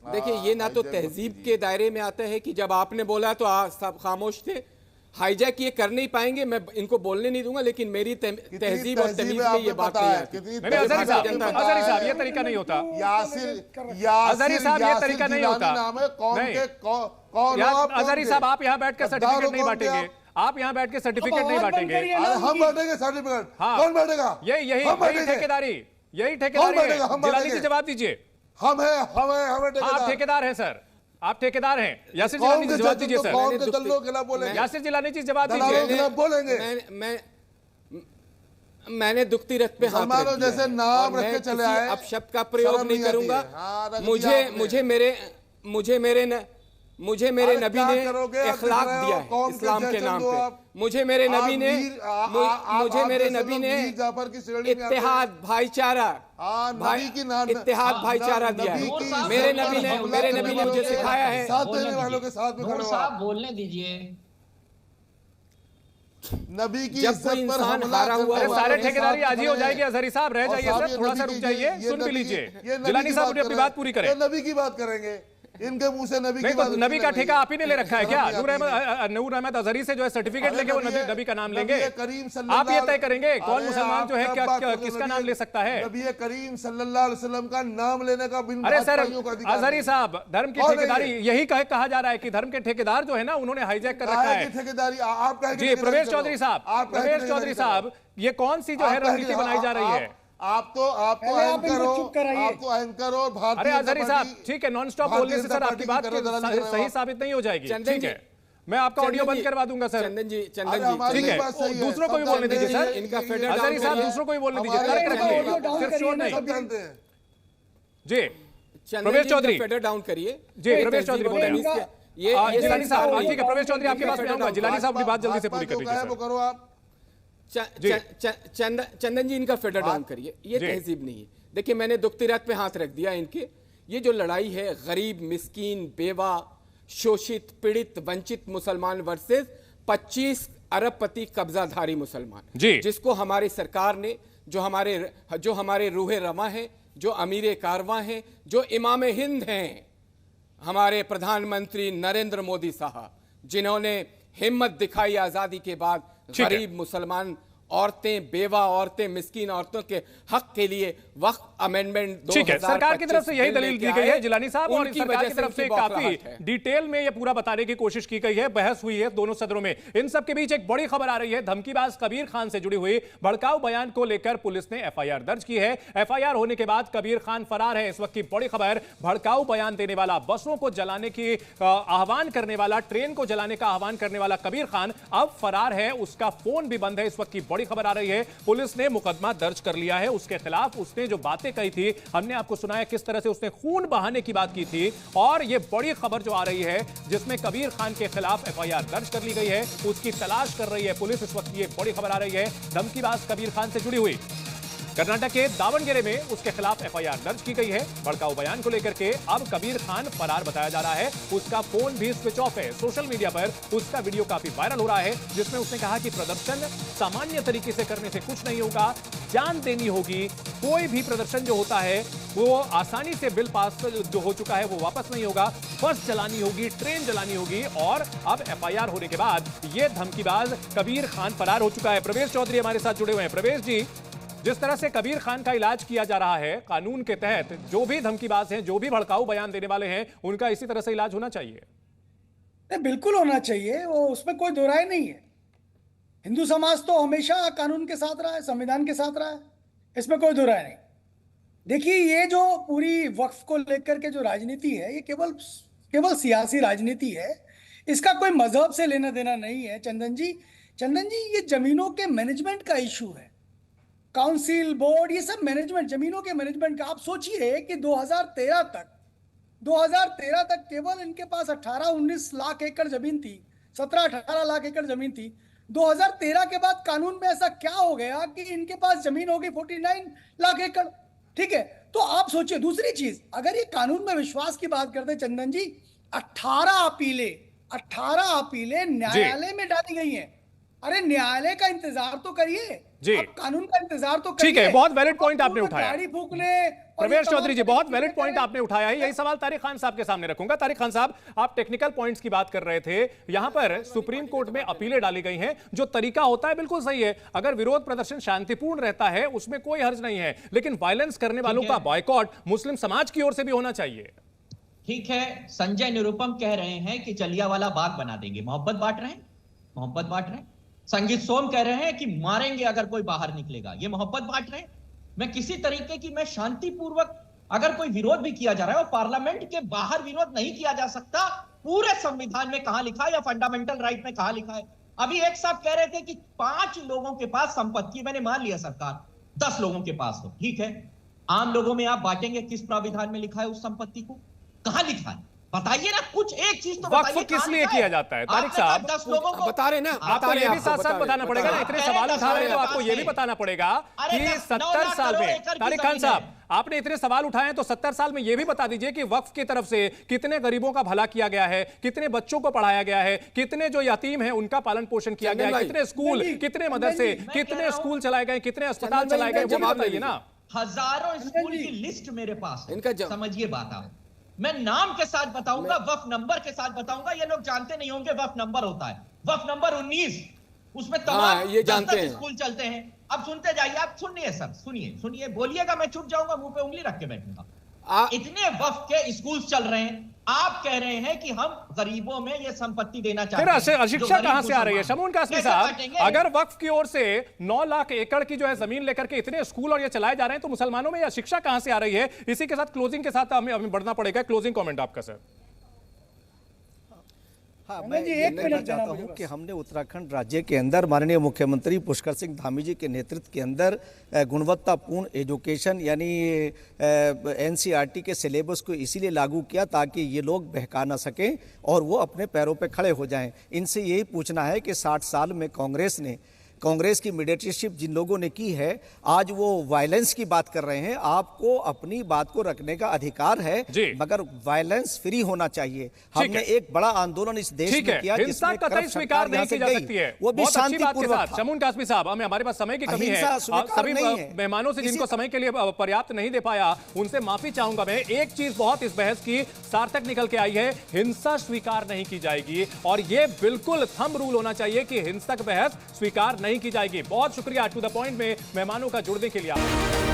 देखिए, ये ना तो तहजीब के दायरे में आता है कि जब आपने बोला तो सब खामोश थे। हाईजैक ये कर नहीं पाएंगे, मैं इनको बोलने नहीं दूंगा, लेकिन मेरी तहजीब और तमीज में ये बात नहीं आती। अजहरी साहब, ये तरीका नहीं होता। अजहरी साहब, ये तरीका नहीं होता। अजहरी साहब, आप यहाँ बैठ कर सर्टिफिकेट नहीं बांटेंगे। आप यहाँ बैठ के सर्टिफिकेट नहीं बांटेंगे। हम बांटेंगे सर्टिफिकेट। कौन बांटेगा? यही ठेकेदारी है। जिलानी जी, जवाब दीजिए। आप ठेकेदार हैं सर, आप ठेकेदार हैं। यासिर जिलानी जी, जवाब दीजिए सर। यासिर जिलानी जी, जवाब दीजिए। बोलेंगे मैंने दुखती रथ पे हाथ रख दिया जैसे नाम रख के चले आए। अब शब्द का प्रयोग नहीं करूंगा। मुझे मेरे नबी ने इखलाक दिया है इस्लाम के नाम पे। मुझे मेरे नबी ने इत्तेहाद भाईचारा दिया है। मेरे नबी ने मुझे सिखाया है। साथ देने वालों के साथ में खड़े हो। बोलने दीजिए। नबी की जब कोई इंसान हारा हुआ है, सारे ठेकेदारी आज ही हो जाएगी। अजहरी साहब रह जाइए सर, थोड़ा सा रुक जाइए, सुन भी लीजिए। जिलानी साहब अपनी बात पूरी करें। नबी की बात करेंगे, इनके मुंह से नबी की बात। नबी का ठेका आप ही ने ले रखा है क्या? नूर अहमद अजहरी से जो है सर्टिफिकेट लेके वो नबी का नाम लेंगे। आप ये तय करेंगे कौन मुसलमान जो है क्या किसका नाम ले सकता है? नबी करीम सल्लल्लाहु अलैहि वसल्लम का नाम लेने का बिन अरे सर अजहरी साहब, धर्म की ठेकेदारी यही कहा जा रहा है कि धर्म के ठेकेदार जो है ना, उन्होंने हाईजैक कर रखा है ठेकेदारी। आप जी प्रवेश चौधरी साहब, ये कौन सी जो है रणनीति बनाई जा रही है? आप तो एंकर और भारतीय। अरे अजहरी साहब, ठीक है, नॉन स्टॉप बोलने से सर आपकी बात सही साबित नहीं हो जाएगी। ठीक है, मैं आपका ऑडियो बंद करवा दूंगा सर। चंदन जी ठीक है, दूसरों को भी बोलने दीजिए सर। अजहरी साहब, दूसरों को भी बोलने दीजिए। सिर्फ शोर नहीं जी। प्रवेश चौधरी फेडर डाउन करिए जी। प्रवेश चौधरी बोल रहे हैं। ये जिलानी साहब, ठीक है, प्रवेश चौधरी आपके पास में आऊंगा। जिलानी साहब की बात जल्दी से पूरी कर दीजिए। वो करो आप। चंदन जी, इनका फेडर डाउन करिए। ये तहजीब नहीं है। देखिए, मैंने दुखती रात पे हाथ रख दिया इनके। ये जो लड़ाई है गरीब, मिस्कीन, बेवा, शोषित, पीड़ित, वंचित मुसलमान वर्सेस 25 अरबपति कब्जाधारी मुसलमान, जिसको हमारी सरकार ने, जो हमारे रूहे रवा हैं, जो अमीर कारवां हैं, जो इमाम हिंद हैं, हमारे प्रधानमंत्री नरेंद्र मोदी साहब, जिन्होंने हिम्मत दिखाई आजादी के बाद गरीब मुसलमान औरतें, बेवा औरतें, मिस्कीन औरतों के हक के लिए वक्फ अमेंडमेंट। ठीक है, सरकार की तरफ से यही दलील दी गई है जिलानी साहब, और सरकार की तरफ से काफी डिटेल में यह पूरा बताने की कोशिश की गई है। बहस हुई है दोनों सदनों में। इन सब के बीच एक बड़ी खबर आ रही है। धमकीबाज कबीर खान से जुड़ी हुई भड़काऊ बयान को लेकर पुलिस ने एफआईआर दर्ज की है। एफआईआर होने के बाद कबीर खान फरार है। इस वक्त की बड़ी खबर, भड़काऊ बयान देने वाला, बसों को जलाने की आह्वान करने वाला, ट्रेन को जलाने का आह्वान करने वाला कबीर खान अब फरार है। उसका फोन भी बंद है। इस वक्त की बड़ी खबर आ रही है। पुलिस ने मुकदमा दर्ज कर लिया है उसके खिलाफ। उसने जो बातें कही थी, हमने आपको सुनाया किस तरह से उसने खून बहाने की बात की थी। और यह बड़ी खबर जो आ रही है, जिसमें कबीर खान के खिलाफ एफआईआर दर्ज कर ली गई है, उसकी तलाश कर रही है पुलिस। इस वक्त ये बड़ी खबर आ रही है धमकीबाज कबीर खान से जुड़ी हुई। कर्नाटक के दावणगेरे में उसके खिलाफ एफआईआर दर्ज की गई है भड़काऊ बयान को लेकर के। अब कबीर खान फरार बताया जा रहा है। उसका फोन भी स्विच ऑफ है। सोशल मीडिया पर उसका वीडियो काफी वायरल हो रहा है, जिसमें उसने कहा कि प्रदर्शन सामान्य तरीके से करने से कुछ नहीं होगा, जान देनी होगी। कोई भी प्रदर्शन जो होता है वो आसानी से बिल पास जो हो चुका है वो वापस नहीं होगा। बस जलानी होगी, ट्रेन जलानी होगी। और अब एफआईआर होने के बाद ये धमकीबाज कबीर खान फरार हो चुका है। प्रवेश चौधरी हमारे साथ जुड़े हुए हैं। प्रवेश जी, जिस तरह से कबीर खान का इलाज किया जा रहा है कानून के तहत, जो भी धमकीबाज हैं, जो भी भड़काऊ बयान देने वाले हैं, उनका इसी तरह से इलाज होना चाहिए। बिल्कुल होना चाहिए, वो उसमें कोई दो राय नहीं है। हिंदू समाज तो हमेशा कानून के साथ रहा है, संविधान के साथ रहा है, इसमें कोई दो राय नहीं। देखिए, ये जो पूरी वक्फ को लेकर के जो राजनीति है, ये केवल सियासी राजनीति है। इसका कोई मजहब से लेना देना नहीं है। चंदन जी, ये जमीनों के मैनेजमेंट का इशू है। काउंसिल, बोर्ड, ये सब मैनेजमेंट, जमीनों के मैनेजमेंट का। आप सोचिए कि 2013 तक केवल इनके पास 18-19 लाख एकड़ जमीन थी, 17-18 लाख एकड़ जमीन थी। 2013 के बाद कानून में ऐसा क्या हो गया कि इनके पास जमीन हो गई 49 लाख एकड़। ठीक है, तो आप सोचिए। दूसरी चीज, अगर ये कानून में विश्वास की बात करते हैं चंदन जी, 18 अपीलें न्यायालय में डाली गई हैं। अरे न्यायालय का इंतजार तो करिए जी, आप कानून का इंतजार तो करिए। ठीक है, बहुत वैलिड पॉइंट आपने उठाया। गाड़ी फूकने प्रवेश चौधरी जी, बहुत वैलिड पॉइंट आपने उठाया है। यही सवाल तारिक खान साहब के सामने रखूंगा। तारिक खान साहब, आप टेक्निकल पॉइंट्स की बात कर रहे थे। यहां पर सुप्रीम कोर्ट में अपीलें डाली गई हैं। जो तरीका होता है बिल्कुल सही है, अगर विरोध प्रदर्शन शांतिपूर्ण रहता है उसमें कोई हर्ज नहीं है, लेकिन वायलेंस करने वालों का बॉयकॉट मुस्लिम समाज की ओर से भी होना चाहिए। ठीक है, संजय निरुपम कह रहे हैं कि जलियांवाला बाग बना देंगे, मोहब्बत बांट रहे हैं, मोहब्बत बांट रहे हैं। संगीत सोम कह रहे हैं कि मारेंगे अगर कोई बाहर निकलेगा, ये मोहब्बत बांट रहे हैं। मैं किसी तरीके की, मैं शांतिपूर्वक, अगर कोई विरोध भी किया जा रहा है और पार्लियामेंट के बाहर विरोध नहीं किया जा सकता, पूरे संविधान में कहां लिखा है या फंडामेंटल राइट में कहां लिखा है? अभी एक साहब कह रहे थे कि 5 लोगों के पास संपत्ति, मैंने मान लिया सरकार 10 लोगों के पास हो, ठीक है, आम लोगों में आप बांटेंगे, किस प्राविधान में लिखा है उस संपत्ति को, कहां लिखा है बताइए ना, कुछ एक चीज तो बताइए। वक्फ किस लिए किया जाता है तारिक साहब? 10 लोगों को बता रहे ना, आपको ये भी साथ साथ बताना पड़ेगा ना, इतने सवाल उठा रहे हैं तो आपको ये भी बताना पड़ेगा कि 70 साल में, तारिक खान साहब आपने इतने सवाल उठाए हैं तो 70 साल में ये भी बता दीजिए कि वक्फ की तरफ से कितने गरीबों का भला किया गया है, कितने बच्चों को पढ़ाया गया है, कितने जो यतीम हैं उनका पालन पोषण किया गया है, कितने स्कूल, कितने मदरसे, कितने स्कूल चलाए गए, कितने अस्पताल चलाए गए, वो भी बताइए ना। हजारों स्कूल की लिस्ट मेरे पास है, समझिए बात आप। मैं नाम के साथ बताऊंगा, वक्फ नंबर के साथ बताऊंगा, ये लोग जानते नहीं होंगे वक्फ नंबर होता है। वक्फ नंबर 19, उसमें तमाम ये जानते हैं स्कूल चलते हैं। अब सुनते जाइए, आप सुनिए सर, सुनिए, बोलिएगा, मैं चुप जाऊंगा, मुंह पे उंगली रख के बैठूंगा। इतने वक्फ के स्कूल चल रहे हैं, आप कह रहे हैं कि हम गरीबों में ये संपत्ति देना चाहते हैं। फिर अशिक्षा कहां से आ रही है शमून कासमी साहब? अगर वक्फ की ओर से 9 लाख एकड़ की जो है जमीन लेकर के इतने स्कूल और ये चलाए जा रहे हैं, तो मुसलमानों में यह शिक्षा कहां से आ रही है? इसी के साथ क्लोजिंग के साथ हमें बढ़ना पड़ेगा। क्लोजिंग कमेंट आपका सर। हाँ, मैं ये कहना चाहता हूँ कि हमने उत्तराखंड राज्य के अंदर माननीय मुख्यमंत्री पुष्कर सिंह धामी जी के नेतृत्व के अंदर गुणवत्तापूर्ण एजुकेशन यानी एनसीईआरटी के सिलेबस को इसीलिए लागू किया ताकि ये लोग बहका ना सकें और वो अपने पैरों पे खड़े हो जाएं। इनसे यही पूछना है कि 60 साल में कांग्रेस की मीडिएटरशिप जिन लोगों ने की है, आज वो वायलेंस की बात कर रहे हैं। आपको अपनी बात को रखने का अधिकार है, मगर वायलेंस फ्री होना चाहिए। हमने एक बड़ा आंदोलन इस देश में किया जिसमें स्वीकार नहीं की जा सकती है, वो भी शांतिपूर्वक। शमून कासमी साहब, हमारे पास समय की कमी है, सभी मेहमानों से जिनको समय के लिए पर्याप्त नहीं दे पाया उनसे माफी चाहूंगा मैं। एक चीज बहुत इस बहस की सार्थक निकल के आई है, हिंसा स्वीकार नहीं की जाएगी और ये बिल्कुल थंब रूल होना चाहिए कि हिंसक बहस स्वीकार नहीं की जाएगी। बहुत शुक्रिया टू द पॉइंट में मेहमानों का जुड़ने के लिए।